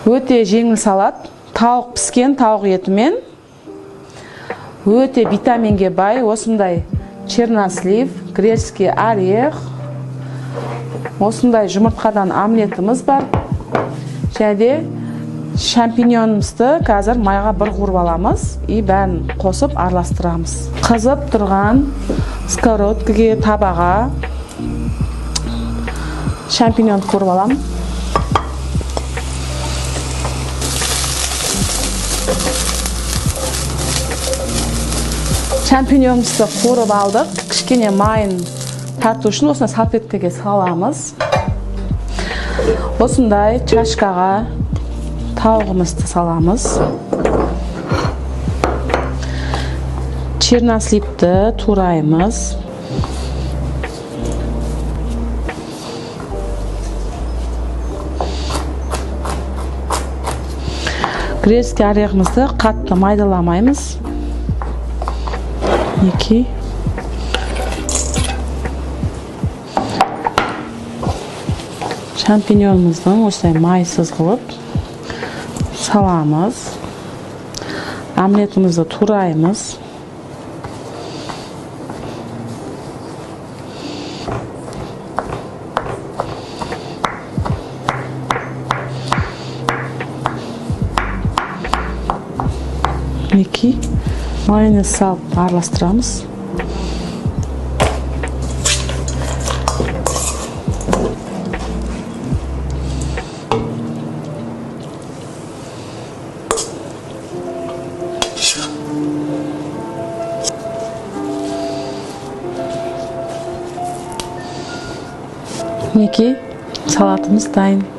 Өте жеңіл салат. Тауық піскен тауық етімен. Өте витаминге бай. Осындай чернослив, грецкий орех. Осындай жұмыртқадан омлетіміз бар. Және шампиньонымызды қазір майға бір қуырып аламыз и бәрін қосып араластырамыз. Қызып тұрған сковородкаға, табаға шампиньон қуырып алам. Шампиньонымызды қуырып алдық. Кішкене майын тарту үшін осына салфеткаға саламыз. Осындай чашкаға тауығымызды саламыз. Черносливті тураймыз. Грецкий орехімізді қатты майдаламаймыз. Неки. Шампиньонымыздың осылай майсыз қылып саламыз. Омлетімізді тураймыз. Неки майонез салып араластырамыз. Неки салатымыз дайын.